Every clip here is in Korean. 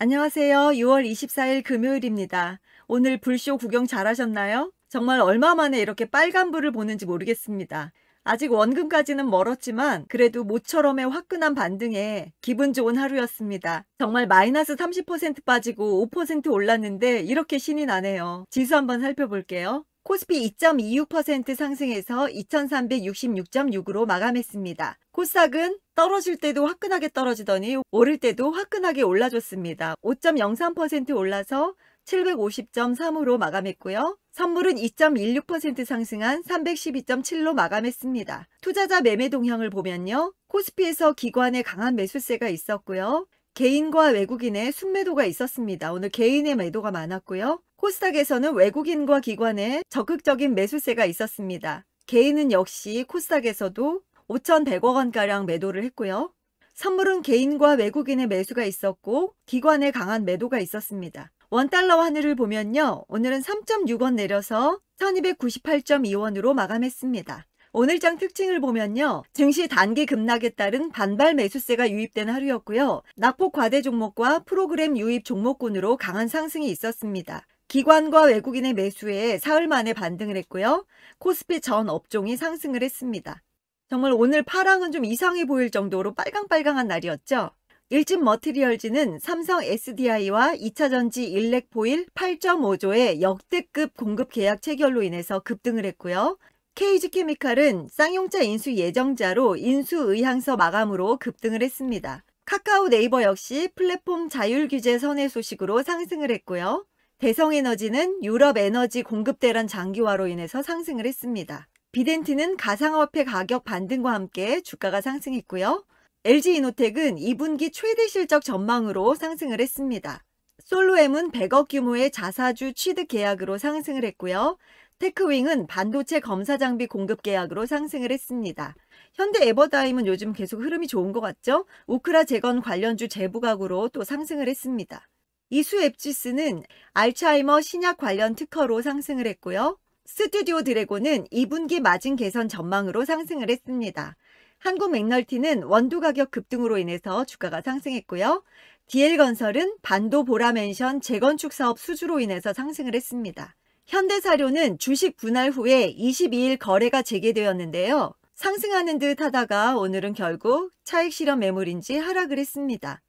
안녕하세요. 6월 24일 금요일입니다. 오늘 불쇼 구경 잘하셨나요? 정말 얼마 만에 이렇게 빨간불을 보는지 모르겠습니다. 아직 원금까지는 멀었지만 그래도 모처럼의 화끈한 반등에 기분 좋은 하루였습니다. 정말 마이너스 30% 빠지고 5% 올랐는데 이렇게 신이 나네요. 지수 한번 살펴볼게요. 코스피 2.26% 상승해서 2366.6으로 마감했습니다. 코스닥은 떨어질 때도 화끈하게 떨어지더니 오를 때도 화끈하게 올라줬습니다. 5.03% 올라서 750.3으로 마감했고요. 선물은 2.16% 상승한 312.7로 마감했습니다. 투자자 매매 동향을 보면요. 코스피에서 기관의 강한 매수세가 있었고요. 개인과 외국인의 순매도가 있었습니다. 오늘 개인의 매도가 많았고요. 코스닥에서는 외국인과 기관의 적극적인 매수세가 있었습니다. 개인은 역시 코스닥에서도 5,100억 원가량 매도를 했고요. 선물은 개인과 외국인의 매수가 있었고 기관의 강한 매도가 있었습니다. 원달러 환율을 보면요. 오늘은 3.6원 내려서 1298.2원으로 마감했습니다. 오늘장 특징을 보면요. 증시 단기 급락에 따른 반발 매수세가 유입된 하루였고요. 낙폭 과대 종목과 프로그램 유입 종목군으로 강한 상승이 있었습니다. 기관과 외국인의 매수에 사흘 만에 반등을 했고요. 코스피 전 업종이 상승을 했습니다. 정말 오늘 파랑은 좀 이상해 보일 정도로 빨강빨강한 날이었죠. 일진 머티리얼즈는 삼성 SDI와 2차전지 일렉포일 8.5조의 역대급 공급 계약 체결로 인해서 급등을 했고요. KG케미칼은 쌍용차 인수 예정자로 인수 의향서 마감으로 급등을 했습니다. 카카오 네이버 역시 플랫폼 자율 규제 선회 소식으로 상승을 했고요. 대성에너지는 유럽 에너지 공급 대란 장기화로 인해서 상승을 했습니다. 비덴트는 가상화폐 가격 반등과 함께 주가가 상승했고요. LG이노텍은 2분기 최대 실적 전망으로 상승을 했습니다. 솔로엠은 100억 규모의 자사주 취득 계약으로 상승을 했고요. 테크윙은 반도체 검사 장비 공급 계약으로 상승을 했습니다. 현대 에버다임은 요즘 계속 흐름이 좋은 것 같죠? 우크라 재건 관련주 재부각으로 또 상승을 했습니다. 이수 앱지스는 알츠하이머 신약 관련 특허로 상승을 했고요. 스튜디오 드래곤은 2분기 마진 개선 전망으로 상승을 했습니다. 한국 맥널티는 원두 가격 급등으로 인해서 주가가 상승했고요. DL건설은 반도 보라맨션 재건축 사업 수주로 인해서 상승을 했습니다. 현대사료는 주식 분할 후에 22일 거래가 재개되었는데요. 상승하는 듯 하다가 오늘은 결국 차익 실현 매물인지 하락을 했습니다.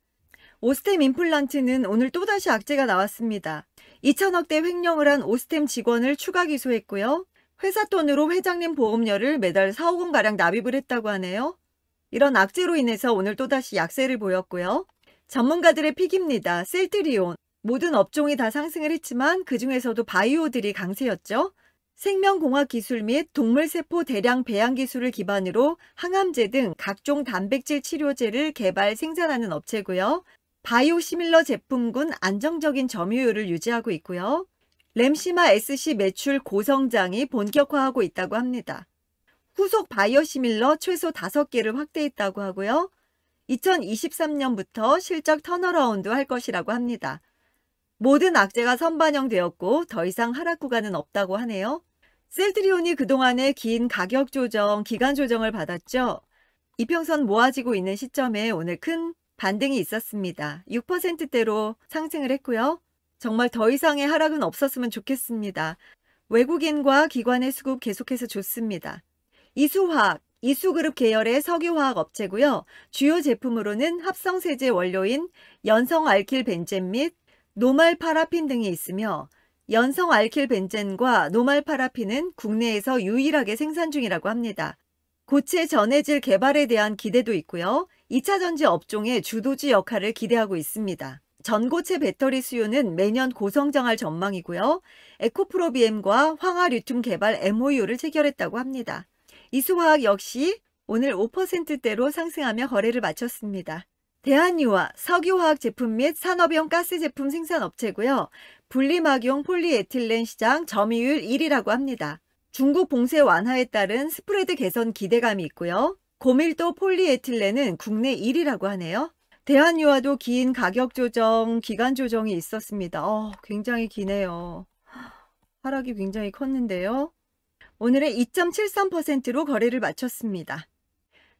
오스템 임플란트는 오늘 또다시 악재가 나왔습니다. 2천억대 횡령을 한 오스템 직원을 추가 기소했고요. 회사 돈으로 회장님 보험료를 매달 4억 원가량 납입을 했다고 하네요. 이런 악재로 인해서 오늘 또다시 약세를 보였고요. 전문가들의 픽입니다. 셀트리온. 모든 업종이 다 상승을 했지만 그중에서도 바이오들이 강세였죠. 생명공학 기술 및 동물세포 대량 배양 기술을 기반으로 항암제 등 각종 단백질 치료제를 개발 생산하는 업체고요. 바이오시밀러 제품군 안정적인 점유율을 유지하고 있고요. 램시마 SC 매출 고성장이 본격화하고 있다고 합니다. 후속 바이오시밀러 최소 5개를 확대했다고 하고요. 2023년부터 실적 턴어라운드 할 것이라고 합니다. 모든 악재가 선반영되었고 더 이상 하락 구간은 없다고 하네요. 셀트리온이 그동안의 긴 가격 조정, 기간 조정을 받았죠. 이평선 모아지고 있는 시점에 오늘 큰 반등이 있었습니다. 6%대로 상승을 했고요. 정말 더 이상의 하락은 없었으면 좋겠습니다. 외국인과 기관의 수급 계속해서 좋습니다. 이수화학, 이수그룹 계열의 석유화학 업체고요. 주요 제품으로는 합성세제 원료인 연성알킬벤젠 및 노말파라핀 등이 있으며 연성알킬벤젠과 노말파라핀은 국내에서 유일하게 생산 중이라고 합니다. 고체 전해질 개발에 대한 기대도 있고요. 2차전지 업종의 주도주 역할을 기대하고 있습니다. 전고체 배터리 수요는 매년 고성장할 전망이고요. 에코프로비엠과 황화리튬 개발 MOU를 체결했다고 합니다. 이수화학 역시 오늘 5%대로 상승하며 거래를 마쳤습니다. 대한유화 석유화학 제품 및 산업용 가스 제품 생산 업체고요. 분리막용 폴리에틸렌 시장 점유율 1위라고 합니다. 중국 봉쇄 완화에 따른 스프레드 개선 기대감이 있고요. 고밀도 폴리에틸렌은 국내 1위라고 하네요. 대한유화도 긴 가격 조정, 기간 조정이 있었습니다. 굉장히 기네요. 하락이 굉장히 컸는데요. 오늘은 2.73%로 거래를 마쳤습니다.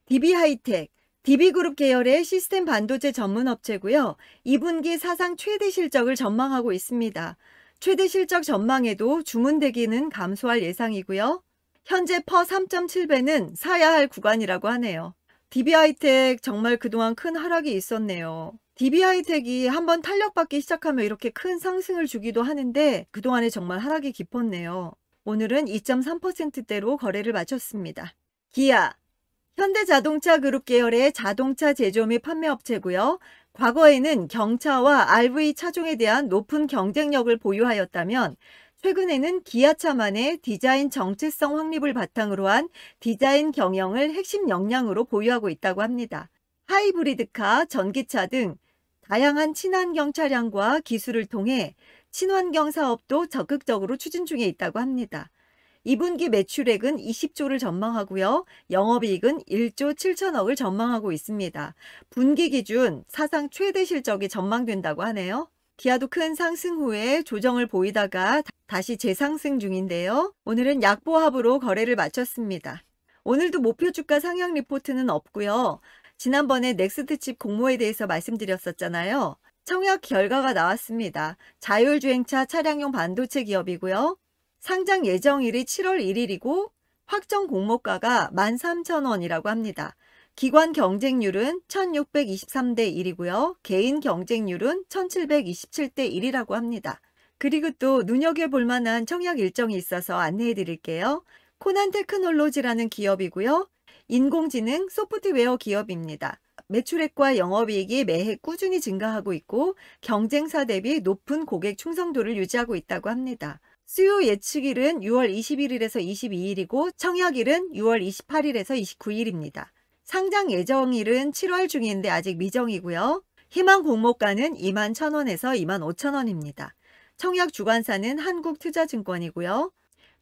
DB하이텍, DB그룹 계열의 시스템 반도체 전문 업체고요. 2분기 사상 최대 실적을 전망하고 있습니다. 최대 실적 전망에도 주문 대기는 감소할 예상이고요. 현재 퍼 3.7배는 사야 할 구간이라고 하네요. DB하이텍 정말 그동안 큰 하락이 있었네요. DB하이텍이 한번 탄력받기 시작하면 이렇게 큰 상승을 주기도 하는데 그동안에 정말 하락이 깊었네요. 오늘은 2.3%대로 거래를 마쳤습니다. 기아, 현대자동차 그룹 계열의 자동차 제조 및 판매 업체고요. 과거에는 경차와 RV 차종에 대한 높은 경쟁력을 보유하였다면 최근에는 기아차만의 디자인 정체성 확립을 바탕으로 한 디자인 경영을 핵심 역량으로 보유하고 있다고 합니다. 하이브리드카, 전기차 등 다양한 친환경 차량과 기술을 통해 친환경 사업도 적극적으로 추진 중에 있다고 합니다. 2분기 매출액은 20조를 전망하고요. 영업이익은 1조 7천억을 전망하고 있습니다. 분기 기준 사상 최대 실적이 전망된다고 하네요. 기아도 큰 상승 후에 조정을 보이다가 다시 재상승 중인데요. 오늘은 약보합으로 거래를 마쳤습니다. 오늘도 목표 주가 상향 리포트는 없고요. 지난번에 넥스트칩 공모에 대해서 말씀드렸었잖아요. 청약 결과가 나왔습니다. 자율주행차 차량용 반도체 기업이고요. 상장 예정일이 7월 1일이고 확정 공모가가 13,000원이라고 합니다. 기관 경쟁률은 1623대 1이고요. 개인 경쟁률은 1727대 1이라고 합니다. 그리고 또 눈여겨볼 만한 청약 일정이 있어서 안내해 드릴게요. 코난 테크놀로지라는 기업이고요. 인공지능 소프트웨어 기업입니다. 매출액과 영업이익이 매해 꾸준히 증가하고 있고 경쟁사 대비 높은 고객 충성도를 유지하고 있다고 합니다. 수요 예측일은 6월 21일에서 22일이고 청약일은 6월 28일에서 29일입니다. 상장 예정일은 7월 중인데 아직 미정이고요. 희망 공모가는 21,000원에서 25,000원입니다. 청약 주관사는 한국투자증권이고요.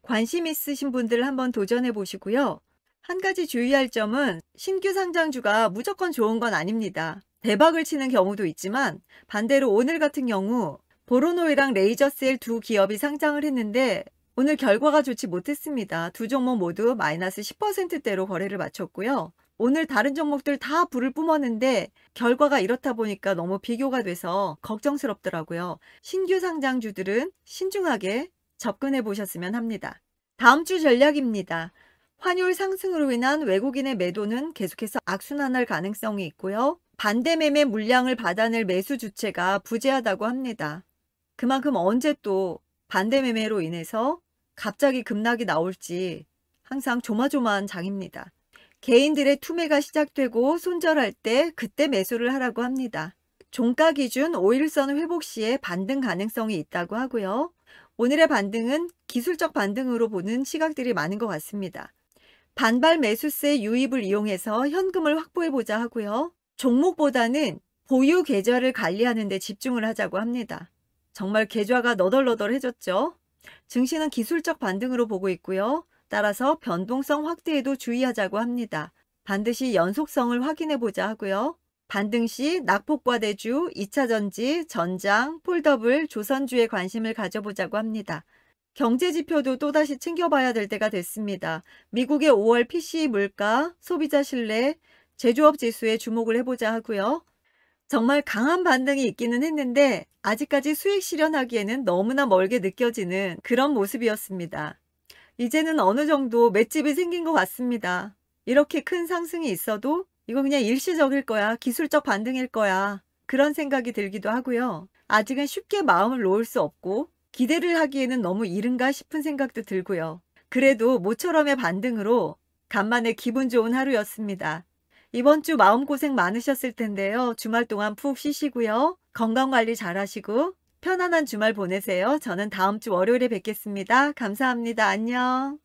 관심 있으신 분들 한번 도전해 보시고요. 한 가지 주의할 점은 신규 상장주가 무조건 좋은 건 아닙니다. 대박을 치는 경우도 있지만 반대로 오늘 같은 경우 보로노이랑 레이저셀 두 기업이 상장을 했는데 오늘 결과가 좋지 못했습니다. 두 종목 모두 마이너스 10%대로 거래를 마쳤고요. 오늘 다른 종목들 다 불을 뿜었는데 결과가 이렇다 보니까 너무 비교가 돼서 걱정스럽더라고요. 신규 상장주들은 신중하게 접근해 보셨으면 합니다. 다음 주 전략입니다. 환율 상승으로 인한 외국인의 매도는 계속해서 악순환할 가능성이 있고요. 반대 매매 물량을 받아낼 매수 주체가 부재하다고 합니다. 그만큼 언제 또 반대 매매로 인해서 갑자기 급락이 나올지 항상 조마조마한 장입니다. 개인들의 투매가 시작되고 손절할 때 그때 매수를 하라고 합니다. 종가 기준 5일선 회복 시에 반등 가능성이 있다고 하고요. 오늘의 반등은 기술적 반등으로 보는 시각들이 많은 것 같습니다. 반발 매수세 유입을 이용해서 현금을 확보해보자 하고요. 종목보다는 보유 계좌를 관리하는 데 집중을 하자고 합니다. 정말 계좌가 너덜너덜해졌죠. 증시는 기술적 반등으로 보고 있고요. 따라서 변동성 확대에도 주의하자고 합니다. 반드시 연속성을 확인해보자 하고요. 반등 시 낙폭과대주, 2차전지, 전장, 폴더블, 조선주에 관심을 가져보자고 합니다. 경제지표도 또다시 챙겨봐야 될 때가 됐습니다. 미국의 5월 PCE 물가, 소비자 신뢰, 제조업 지수에 주목을 해보자 하고요. 정말 강한 반등이 있기는 했는데 아직까지 수익 실현하기에는 너무나 멀게 느껴지는 그런 모습이었습니다. 이제는 어느 정도 맷집이 생긴 것 같습니다. 이렇게 큰 상승이 있어도 이거 그냥 일시적일 거야. 기술적 반등일 거야. 그런 생각이 들기도 하고요. 아직은 쉽게 마음을 놓을 수 없고 기대를 하기에는 너무 이른가 싶은 생각도 들고요. 그래도 모처럼의 반등으로 간만에 기분 좋은 하루였습니다. 이번 주 마음고생 많으셨을 텐데요. 주말 동안 푹 쉬시고요. 건강관리 잘하시고 편안한 주말 보내세요. 저는 다음 주 월요일에 뵙겠습니다. 감사합니다. 안녕.